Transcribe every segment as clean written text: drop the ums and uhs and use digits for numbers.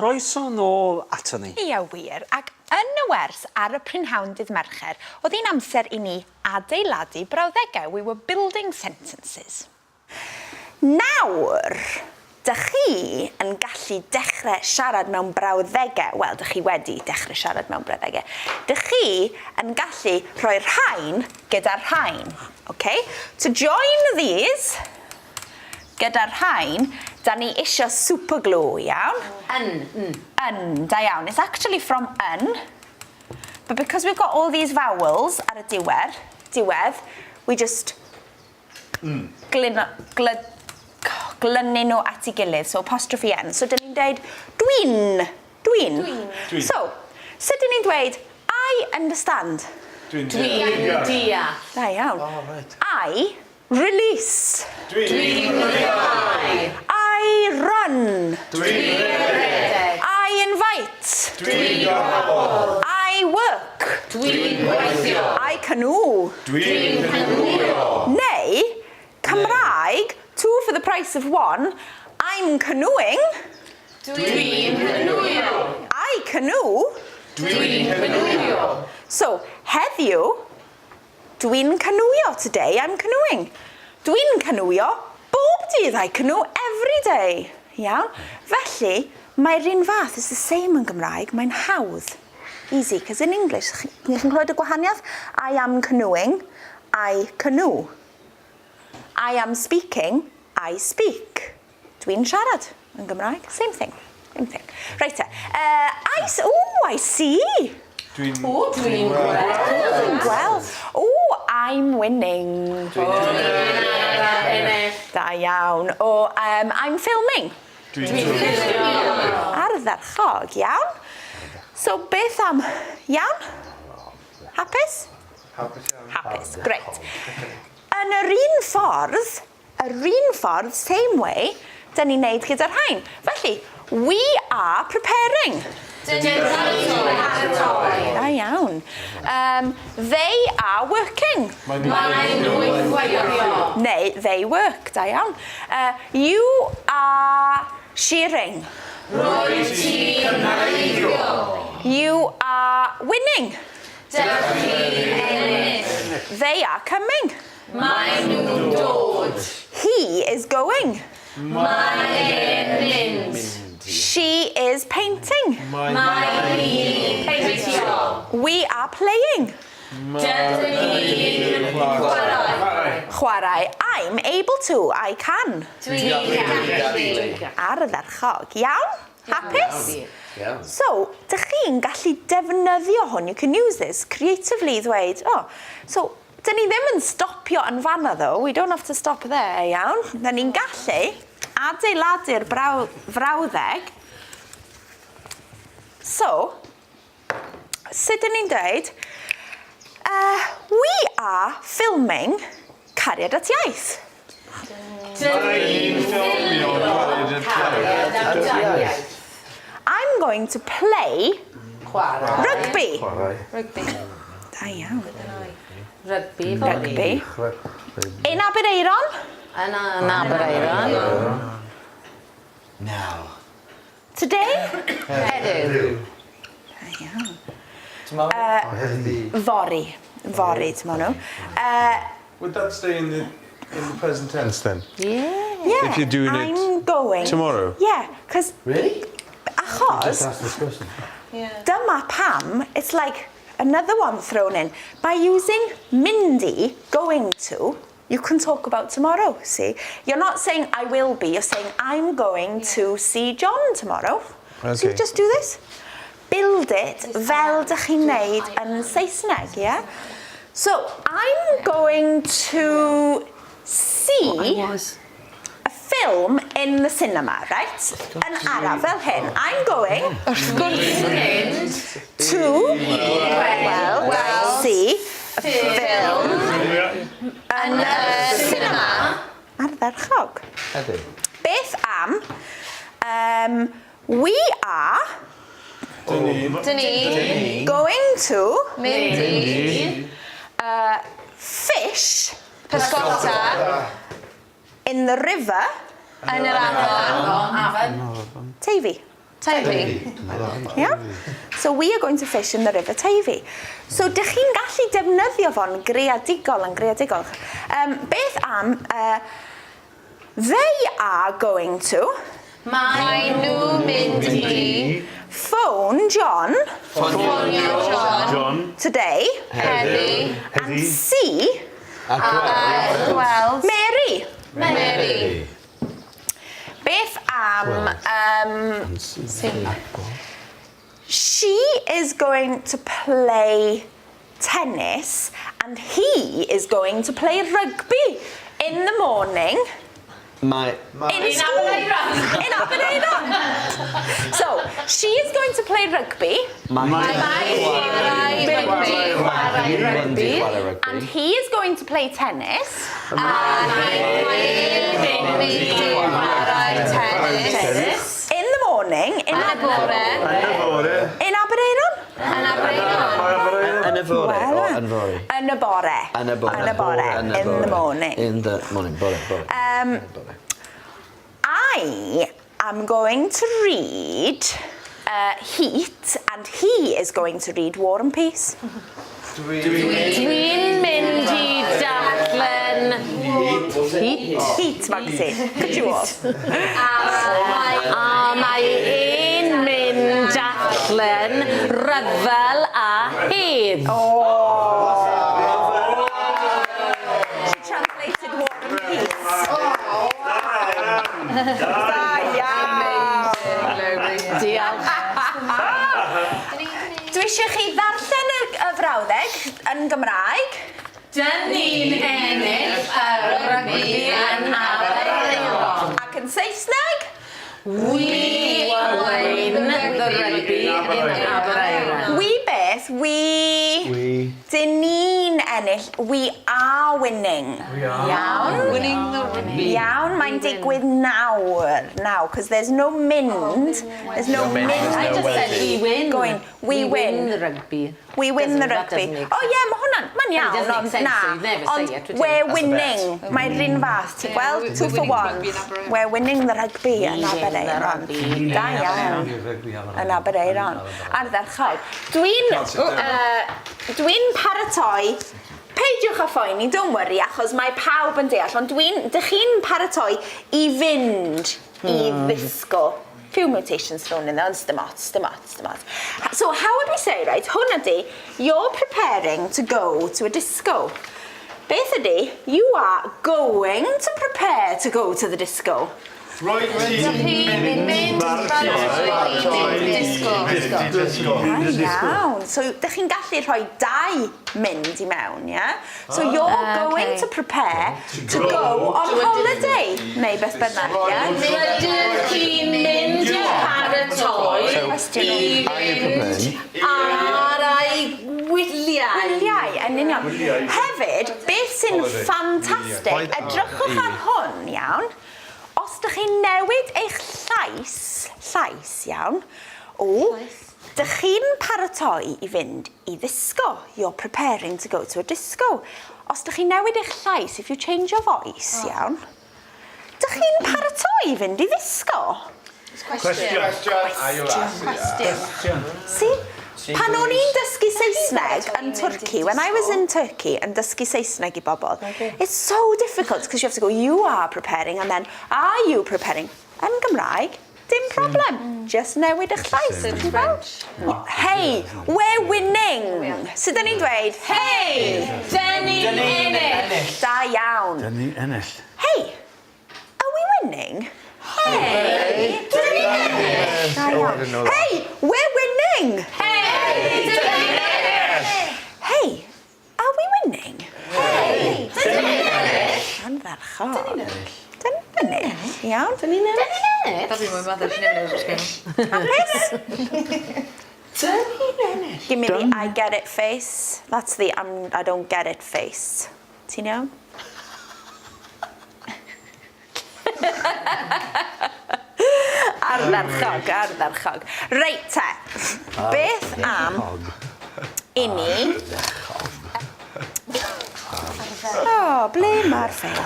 croeso nôl ato ni. Ia wir, ac yn y wers ar y prynhawn dydd Mercher, oedd hi'n amser i ni adeiladu brawddegau. We were building sentences. Nawr, dych chi yn gallu dechrau siarad mewn brawddegau. Wel, dych chi wedi dechrau siarad mewn brawddegau. Dych chi yn gallu rhoi'r rhain gyda'r rhain. Okay? To join these, gyda'r rhain, da ni isio superglue, iawn? Yn, da iawn. It's actually from yn, but because we've got all these vowels ar y diwedd, we just glynu nhw at ei gilydd, so apostrophe n. So, dyn ni'n dweud dwi'n. So, sut dyn ni'n dweud, I understand. Dwi'n deall. Da iawn. Oh, right. I release. Dwi'n rhywbeth. I run. Dwi'n rhywbeth. I invite. Dwi'n gofal. I work. Dwi'n gweithio. I canoe. Dwi'n canoeio. Neu, Cymraeg, 2 for the price of 1, I'm canoeing. Dwi'n canoeio. I canoe. Dwi'n canoeio. So, heddiw, dwi'n canoeio. Today, I'm canoeing. Dwi'n canoeio bob dydd. I canoe every day. Iawn? Felly, mae'r un fath. It's the same yn Gymraeg. Mae'n hawdd. Easy, because in English, chi'n clywed y gwahaniaeth? I am canoeing. I canoe. I am speaking. I speak. Dwi'n siarad yn Gymraeg. Same thing. Right, I see. Dwi'n gweld. Oh, I'm winning. Da iawn. Oh, I'm filming. Dwi'n ffilmio. Ardderchog, iawn. So, beth am... Iawn? Hapus? Hapus, great. Yn yr un ffordd, same way, dyn ni'n neud gyda'r rhain. Felly, we are preparing. Da iawn. They are working. Neu, they work. Da iawn. You are shearing. Roedd ti cymhaiddio. You are winning. Dych chi'n ennill. They are coming. Mae nhw'n dod. He is going. Mae e'n mynd. She is painting. Mae hi'n peintio. We are playing. Dydyn ni'n chwarae. Chwarae. I'm able to. I can. Dwi'n gallu. Ardderchog. Iawn? Hapus? So, dych chi'n gallu defnyddio hwn. You can use this creatively i ddweud. So, dyn ni ddim yn stopio yn fanna, though. We don't have to stop there, iawn. Dyn ni'n gallu adeiladu'r frawddeg. So, sut dyn ni'n dweud? We are filming Cariad at Iaith. Dwi'n ffilmio Cariad at Iaith. I'm going to play rugby. Da iawn. Rugby. In Aberaeron? Yn Aberaeron. Now. Today? Heddiw. Da iawn. Fory, tomorrow. Would that stay in the present tense then? Yeah, If you're doing it I'm going. tomorrow? Yeah, because... Really? Achos, Ask this question. dyma pam, it's like another one thrown in. By using Mindy, going to, you can talk about tomorrow, see? You're not saying I will be, you're saying I'm going to see John tomorrow. So you Okay. just do this. Build it fel dych chi'n neud yn Saesneg, yeah? So, I'm going to see a film in the cinema, right? Yn araf fel hyn. I'm going to see a film yn y cinema. Ardderchog. Beth am we are going to fish Pysgota. in the river Yn yr afon. Teifi. Teifi. Yeah? So we are going to fish in the River Teifi. So dych chi'n gallu defnyddio fo'n greadigol yn greadigol. Beth am, they are going to Maen nhw mynd i phone John ffonio John John. today heddi and see a gweld Mary. Mary. Beth am, she is going to play tennis and he is going to play rugby in the morning Mae... in school. In Aberdeen. So, she is going to play rugby and he is going to play tennis in the morning in Aberdeen. Yn y fore o yn fore? Yn y bore. Yn y bore. Yn y bore. In the morning. In the morning, bore. I am going to read Heat and he is going to read War and Peace. Dwi'n mynd i darllen Heat magazine. Could you all? a mae un mynd darllen ryfel a hyd. She translated War and Peace. Da iawn. Diolch. Dwi eisiau chi ddarllen y frawddeg yn Gymraeg. Dyn ni'n ennill y rygbi yn Aberdeen. Ac yn Saesneg? We win the rugby in Aberdeen. We beth? Dyn ni'n ennill. We are winning. Iawn? Winning the rugby. Iawn, mae'n digwydd nawr. Now, because there's no mynd. There's no mynd. I just said we win. Going, we win. the rugby. We win the That rugby. doesn't make Oh yeah, mae hwnna'n It iawn, doesn't make ond sense, na. so you'd never say Ond it, would you? we're That's a winning. Mae'r un fath, ti'n gweld? 2 for 1. We're winning the rugby yn Aberdeen. Da iawn. Yn Aberdeen. Ardderchog. Dwi'n paratoi. Peidiwch â phoeni, don't worry, achos mae pawb yn deall, ond dych chi'n paratoi I fynd I ddisgo. Few mutations thrown in there, ond stimot. So how would we say, right, hwn ydi, you're preparing to go to a disco. Beth ydi, you are going to prepare to go to the disco. Right, Iawn, so dych chi'n gallu rhoi 2 mynd I mewn, yeah? So you're going to prepare to go on holiday. Neu beth bynnag, yeah? Rydych chi'n mynd I paratoi I fynd ar ei wyliau. Wyliau, yn union. Hefyd, beth sy'n ffantastig, edrychwch ar hwn, iawn, os dych chi'n newid eich llais, iawn, dych chi'n paratoi I fynd I ddisgo. You're preparing to go to a disco. Os dych chi'n newid eich llais, if you change your voice, iawn, dych chi'n paratoi I fynd I ddisgo? Question. See? Pan o'n i'n dysgu Saesneg yn Turkey, when I was in Turkey yn dysgu Saesneg I bobl, it's so difficult because you have to go, you are preparing, and then, are you preparing? Yn Gymraeg, dim problem. Just newid eich llais. Hey, we're winning. Sut dyn ni'n dweud? Hey, dyn ni'n ennill. Da iawn. Dyn ni ennill. Hey, are we winning? Hey, dyn ni'n ennill. Da iawn. Hey, we're winning. Hey, dyn ni'n ennill. Hey, are we winning? Hey, dyn ni'n ennill. Ardderchog. Dyn ni'n ennill. Dyn ni'n ennill. Iawn. Dyn ni'n ennill. Give me the I get it face. That's the I don't get it face. Ti'n iawn? Ardderchog. Reit te. Beth am I ni? Ble mae'r ffeil?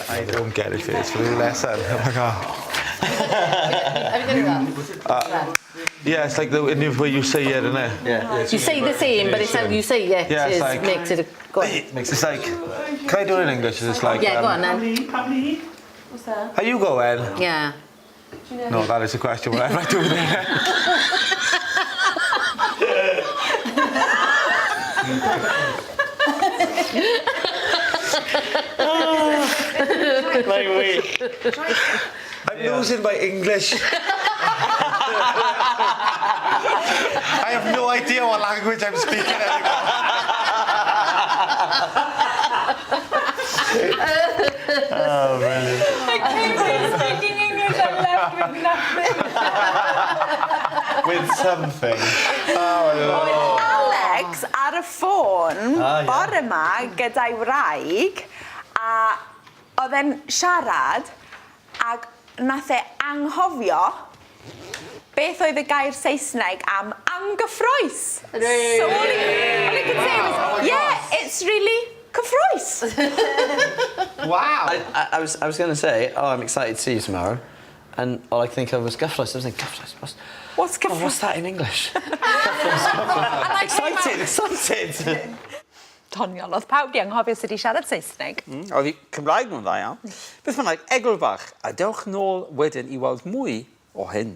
I don't get it, it's for the lesson. Oh my god. Have you done that? Yeah, it's like the where you say it, isn't it? Yeah. You say the same, but it's how you say it. Yeah, it's is like- makes it go on. It's like, can I do it in English? It's like, Yeah, go on then. Are you going? Yeah. No, that is a question. What am I doing there? Like I'm losing my English. I have no idea what language I'm speaking anymore. Oh, brilliant. Speaking English, I'm left with nothing. With something. Alex ar y ffôn bore yma gyda'i wraig a oedd e'n siarad ac nath e anghofio beth oedd y gair Saesneg am anghyffroes. So all he could say was, yeah, it's really cyffroes. Wow. I was going to say, oh, I'm excited to see you tomorrow. And all I could think of was gyffroes. I was thinking, gyffroes? What's cyffroes? What's that in English? Excited. Toniol, oedd pawb di anghofio sut i siarad Saesneg. Oedd hi Cymraeg nhw'n dda iawn. Beth bynnag, egl bach, a dewch nôl wedyn i weld mwy o hyn.